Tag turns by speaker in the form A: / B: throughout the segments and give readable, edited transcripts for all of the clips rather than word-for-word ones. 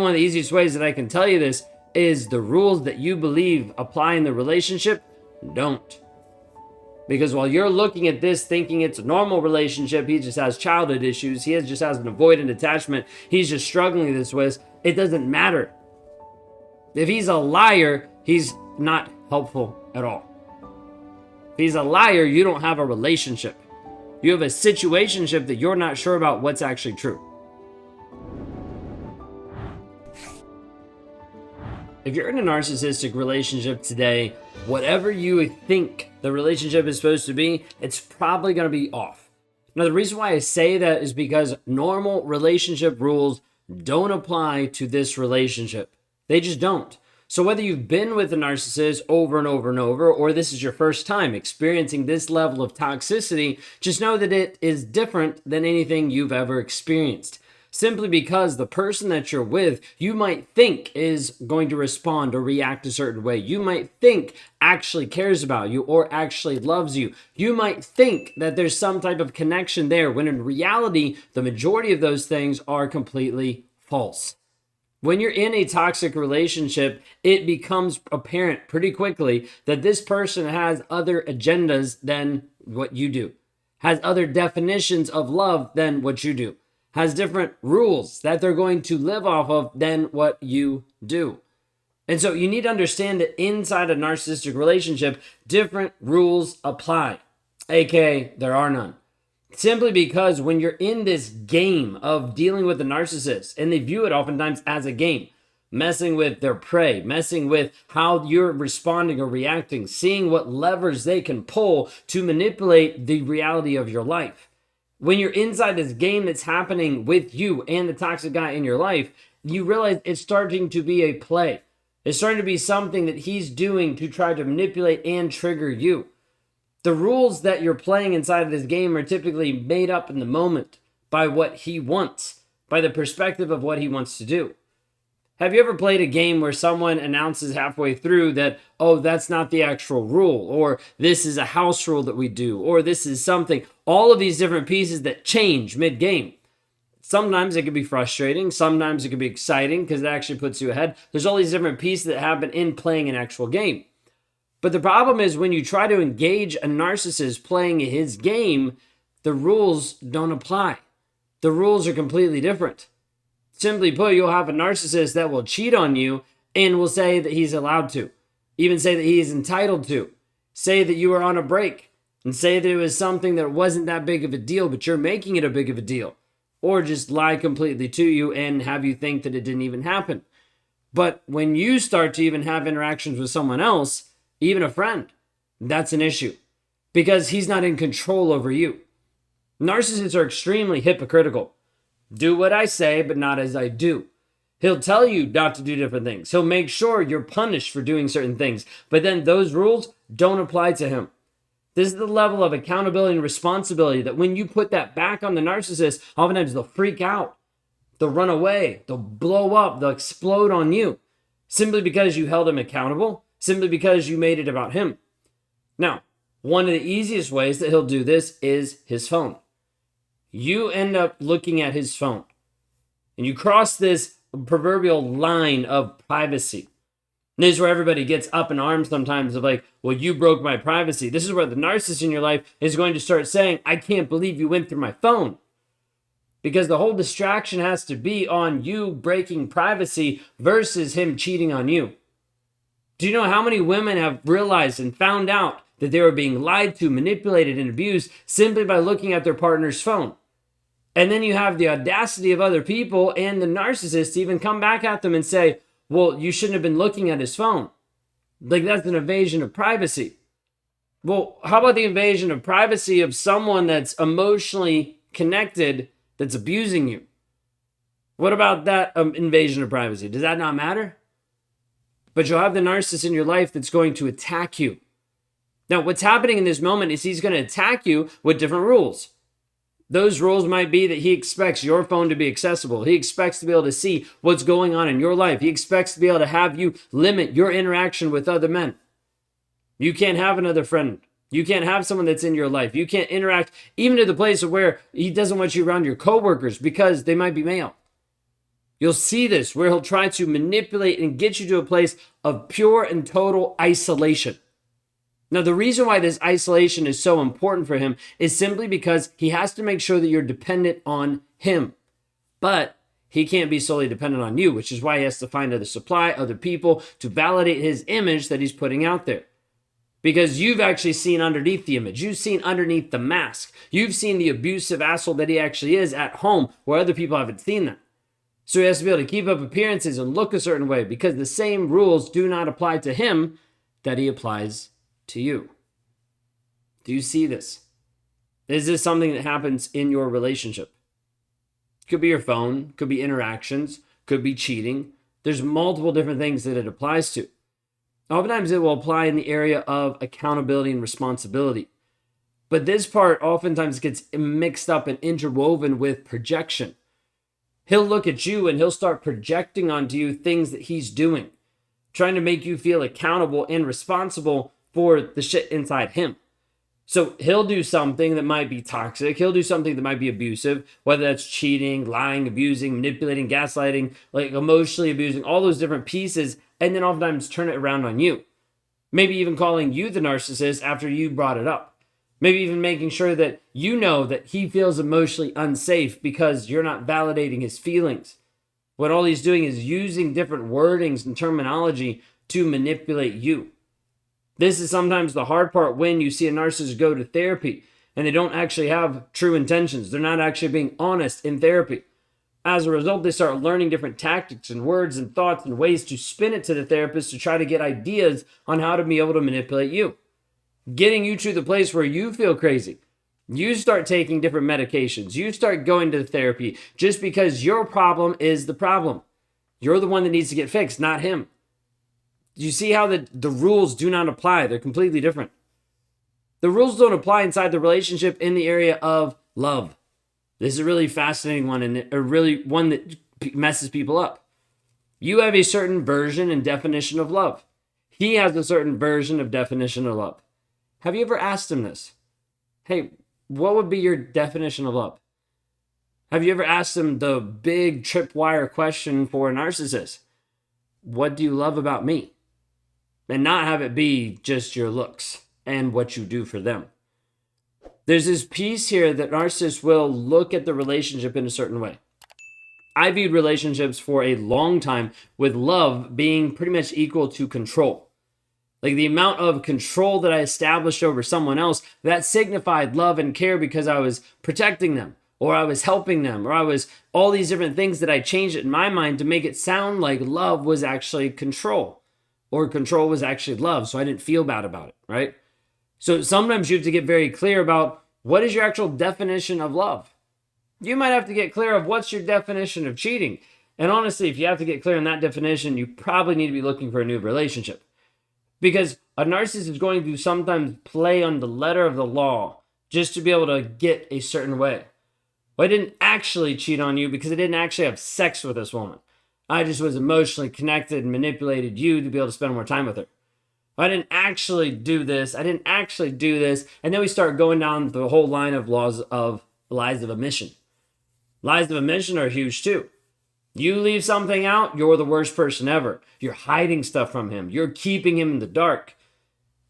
A: one of the easiest ways that I can tell you this is the rules that you believe apply in the relationship don't. Because while you're looking at this thinking it's a normal relationship, he just has childhood issues, just has an avoidant attachment, he's just struggling this with, it doesn't matter. If he's a liar, he's not helpful at all. If he's a liar, you don't have a relationship. You have a situationship that you're not sure about what's actually true. If you're in a narcissistic relationship today, whatever you think the relationship is supposed to be, it's probably going to be off. Now, the reason why I say that is because normal relationship rules don't apply to this relationship. They just don't. So whether you've been with a narcissist over and over and over, or this is your first time experiencing this level of toxicity, just know that it is different than anything you've ever experienced. Simply because the person that you're with, you might think is going to respond or react a certain way. You might think actually cares about you or actually loves you. You might think that there's some type of connection there, when in reality, the majority of those things are completely false. When you're in a toxic relationship, it becomes apparent pretty quickly that this person has other agendas than what you do, has other definitions of love than what you do, has different rules that they're going to live off of than what you do. And so you need to understand that inside a narcissistic relationship, different rules apply, aka there are none. Simply because when you're in this game of dealing with a narcissist, and they view it oftentimes as a game, messing with their prey, messing with how you're responding or reacting, seeing what levers they can pull to manipulate the reality of your life. When you're inside this game that's happening with you and the toxic guy in your life, you realize it's starting to be a play. It's starting to be something that he's doing to try to manipulate and trigger you. The rules that you're playing inside of this game are typically made up in the moment by what he wants, by the perspective of what he wants to do. Have you ever played a game where someone announces halfway through that, oh, that's not the actual rule, or this is a house rule that we do, or this is something, all of these different pieces that change mid-game. Sometimes it can be frustrating, sometimes it can be exciting because it actually puts you ahead. There's all these different pieces that happen in playing an actual game. But the problem is when you try to engage a narcissist playing his game, the rules don't apply. The rules are completely different. Simply put, you'll have a narcissist that will cheat on you and will say that he's allowed to, even say that he is entitled to, say that you were on a break, and say that it was something that wasn't that big of a deal, but you're making it a big of a deal, or just lie completely to you and have you think that it didn't even happen. But when you start to even have interactions with someone else, even a friend, that's an issue because he's not in control over you. Narcissists are extremely hypocritical. Do what I say, but not as I do. He'll tell you not to do different things. He'll make sure you're punished for doing certain things, but then those rules don't apply to him. This is the level of accountability and responsibility that when you put that back on the narcissist, oftentimes they'll freak out. They'll run away. They'll blow up. They'll explode on you simply because you held him accountable, simply because you made it about him. Now, one of the easiest ways that he'll do this is his phone. You end up looking at his phone and you cross this proverbial line of privacy. And this is where everybody gets up in arms sometimes of like, well, you broke my privacy. This is where the narcissist in your life is going to start saying, I can't believe you went through my phone. Because the whole distraction has to be on you breaking privacy versus him cheating on you. Do you know how many women have realized and found out that they were being lied to, manipulated, and abused simply by looking at their partner's phone? And then you have the audacity of other people and the narcissist to even come back at them and say, well, you shouldn't have been looking at his phone. Like that's an invasion of privacy. Well, how about the invasion of privacy of someone that's emotionally connected that's abusing you? What about that invasion of privacy? Does that not matter? But you'll have the narcissist in your life that's going to attack you. Now, what's happening in this moment is he's going to attack you with different rules. Those rules might be that he expects your phone to be accessible. He expects to be able to see what's going on in your life. He expects to be able to have you limit your interaction with other men. You can't have another friend. You can't have someone that's in your life. You can't interact even to the place of where he doesn't want you around your coworkers because they might be male. You'll see this where he'll try to manipulate and get you to a place of pure and total isolation. Now, the reason why this isolation is so important for him is simply because he has to make sure that you're dependent on him. But he can't be solely dependent on you, which is why he has to find other supply, other people to validate his image that he's putting out there. Because you've actually seen underneath the image. You've seen underneath the mask. You've seen the abusive asshole that he actually is at home where other people haven't seen that. So he has to be able to keep up appearances and look a certain way because the same rules do not apply to him that he applies to you. Do you see this? Is this something that happens in your relationship? Could be your phone, could be interactions, could be cheating. There's multiple different things that it applies to. Oftentimes it will apply in the area of accountability and responsibility. But this part oftentimes gets mixed up and interwoven with projection. He'll look at you and he'll start projecting onto you things that he's doing, trying to make you feel accountable and responsible for the shit inside him. So he'll do something that might be toxic. He'll do something that might be abusive, whether that's cheating, lying, abusing, manipulating, gaslighting, like emotionally abusing, all those different pieces, and then oftentimes turn it around on you. Maybe even calling you the narcissist after you brought it up. Maybe even making sure that you know that he feels emotionally unsafe because you're not validating his feelings. What all he's doing is using different wordings and terminology to manipulate you. This is sometimes the hard part when you see a narcissist go to therapy and they don't actually have true intentions. They're not actually being honest in therapy. As a result, they start learning different tactics and words and thoughts and ways to spin it to the therapist to try to get ideas on how to be able to manipulate you. Getting you to the place where you feel crazy. You start taking different medications. You start going to therapy just because your problem is the problem. You're the one that needs to get fixed, not him. You see how the rules do not apply. They're completely different. The rules don't apply inside the relationship in the area of love. This is a really fascinating one and a really one that messes people up. You have a certain version and definition of love. He has a certain version of definition of love. Have you ever asked him this? Hey, what would be your definition of love? Have you ever asked him the big tripwire question for a narcissist? What do you love about me? And not have it be just your looks and what you do for them. There's this piece here that narcissists will look at the relationship in a certain way. I viewed relationships for a long time with love being pretty much equal to control. Like the amount of control that I established over someone else, that signified love and care because I was protecting them, or I was helping them, or I was all these different things that I changed it in my mind to make it sound like love was actually control. Or control was actually love, so I didn't feel bad about it, right? So sometimes you have to get very clear about what is your actual definition of love. You might have to get clear of what's your definition of cheating. And honestly, if you have to get clear on that definition, you probably need to be looking for a new relationship. Because a narcissist is going to sometimes play on the letter of the law just to be able to get a certain way. Well, I didn't actually cheat on you because I didn't actually have sex with this woman. I just was emotionally connected and manipulated you to be able to spend more time with her. I didn't actually do this. I didn't actually do this. And then we start going down the whole line of lies of omission. Lies of omission are huge too. You leave something out, you're the worst person ever. You're hiding stuff from him. You're keeping him in the dark.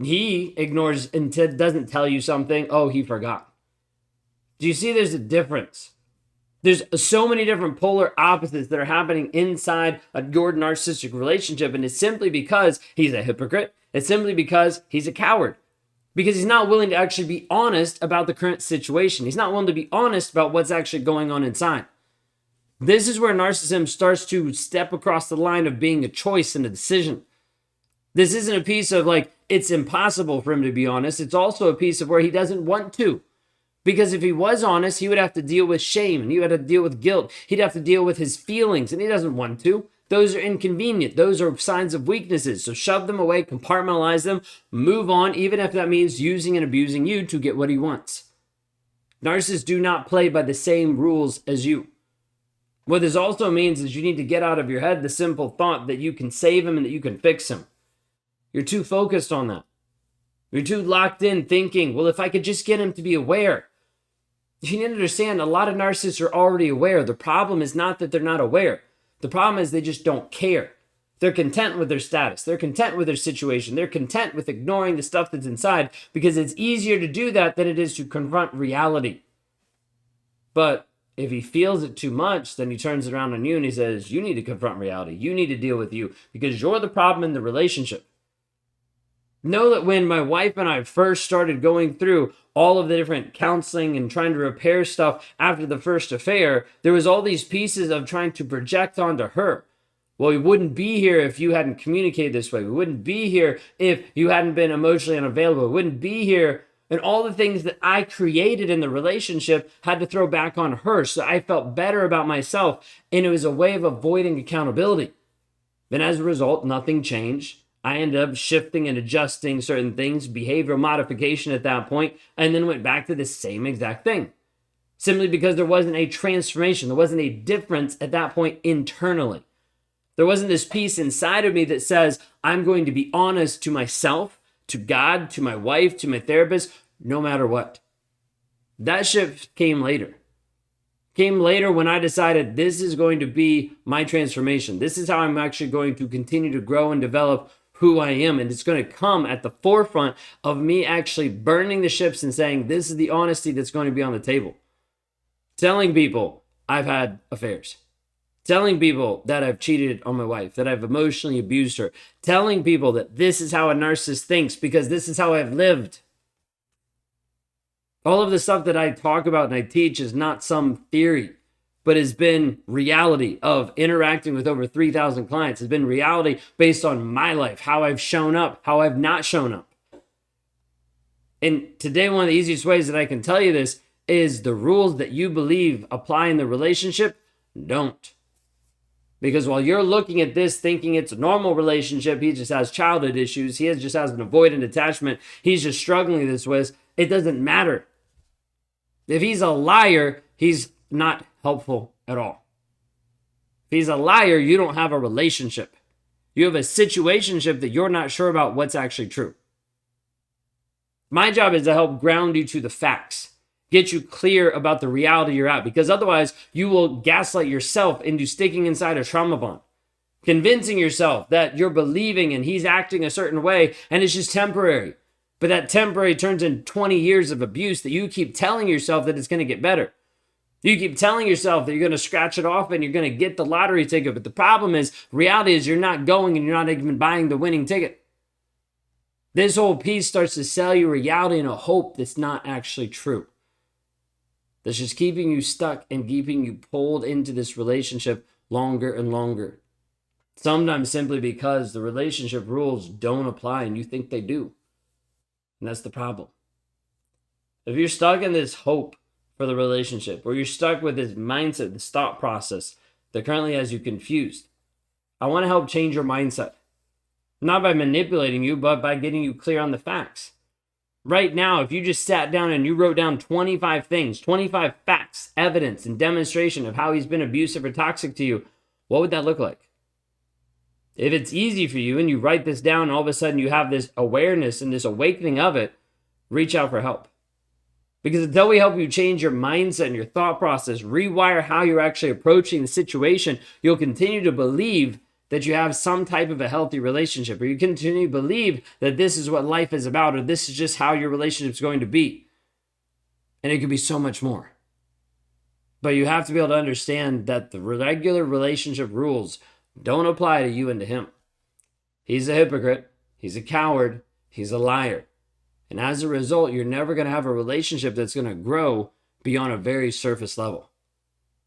A: He ignores and doesn't tell you something. Oh, he forgot. Do you see there's a difference? There's so many different polar opposites that are happening inside your narcissistic relationship, and it's simply because he's a hypocrite. It's simply because he's a coward. Because he's not willing to actually be honest about the current situation. He's not willing to be honest about what's actually going on inside. This is where narcissism starts to step across the line of being a choice and a decision. This isn't a piece of like, it's impossible for him to be honest. It's also a piece of where he doesn't want to. Because if he was honest, he would have to deal with shame and he would have to deal with guilt. He'd have to deal with his feelings and he doesn't want to. Those are inconvenient. Those are signs of weaknesses. So shove them away, compartmentalize them, move on, even if that means using and abusing you to get what he wants. Narcissists do not play by the same rules as you. What this also means is you need to get out of your head the simple thought that you can save him and that you can fix him. You're too focused on that. You're too locked in thinking, well, if I could just get him to be aware. You need to understand a lot of narcissists are already aware. The problem is not that they're not aware. The problem is they just don't care. They're content with their status. They're content with their situation. They're content with ignoring the stuff that's inside because it's easier to do that than it is to confront reality. But if he feels it too much, then he turns it around on you and he says, you need to confront reality. You need to deal with you because you're the problem in the relationship. Know that when my wife and I first started going through all of the different counseling and trying to repair stuff after the first affair, there was all these pieces of trying to project onto her. Well, we wouldn't be here if you hadn't communicated this way. We wouldn't be here if you hadn't been emotionally unavailable. We wouldn't be here. And all the things that I created in the relationship had to throw back on her. So I felt better about myself. And it was a way of avoiding accountability. And as a result, nothing changed. I ended up shifting and adjusting certain things, behavioral modification at that point, and then went back to the same exact thing. Simply because there wasn't a transformation. There wasn't a difference at that point internally. There wasn't this piece inside of me that says, I'm going to be honest to myself, to God, to my wife, to my therapist, no matter what. That shift came later. Came later when I decided this is going to be my transformation. This is how I'm actually going to continue to grow and develop who I am. And it's going to come at the forefront of me actually burning the ships and saying, this is the honesty that's going to be on the table. Telling people I've had affairs. Telling people that I've cheated on my wife, that I've emotionally abused her. Telling people that this is how a narcissist thinks because this is how I've lived. All of the stuff that I talk about and I teach is not some theory, but has been reality of interacting with over 3,000 clients. It's been reality based on my life, how I've shown up, how I've not shown up. And today, one of the easiest ways that I can tell you this is the rules that you believe apply in the relationship don't. Because while you're looking at this thinking it's a normal relationship, he just has childhood issues, he just has an avoidant attachment, he's just struggling this with, it doesn't matter. If he's a liar, he's not helpful at all. If he's a liar, you don't have a relationship. You have a situationship that you're not sure about what's actually true. My job is to help ground you to the facts. Get you clear about the reality you're at, because otherwise you will gaslight yourself into sticking inside a trauma bond, convincing yourself that you're believing and he's acting a certain way and it's just temporary. But that temporary turns into 20 years of abuse that you keep telling yourself that it's going to get better. You keep telling yourself that you're going to scratch it off and you're going to get the lottery ticket. But the problem is, reality is you're not going and you're not even buying the winning ticket. This whole piece starts to sell you reality and a hope that's not actually true. That's just keeping you stuck and keeping you pulled into this relationship longer and longer. Sometimes simply because the relationship rules don't apply and you think they do. And that's the problem. If you're stuck in this hope for the relationship, or you're stuck with this mindset, this thought process that currently has you confused, I want to help change your mindset. Not by manipulating you, but by getting you clear on the facts. Right now, if you just sat down and you wrote down 25 things, 25 facts, evidence, and demonstration of how he's been abusive or toxic to you, what would that look like? If it's easy for you and you write this down, and all of a sudden you have this awareness and this awakening of it, reach out for help. Because until we help you change your mindset and your thought process, rewire how you're actually approaching the situation, you'll continue to believe that you have some type of a healthy relationship, or you continue to believe that this is what life is about, or this is just how your relationship is going to be. And it could be so much more. But you have to be able to understand that the regular relationship rules don't apply to you and to him. He's a hypocrite. He's a coward. He's a liar. And as a result, you're never going to have a relationship that's going to grow beyond a very surface level.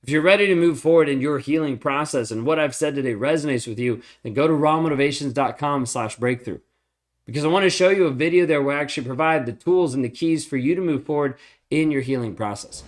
A: If you're ready to move forward in your healing process and what I've said today resonates with you, then go to rawmotivations.com/breakthrough. Because I want to show you a video there where I actually provide the tools and the keys for you to move forward in your healing process.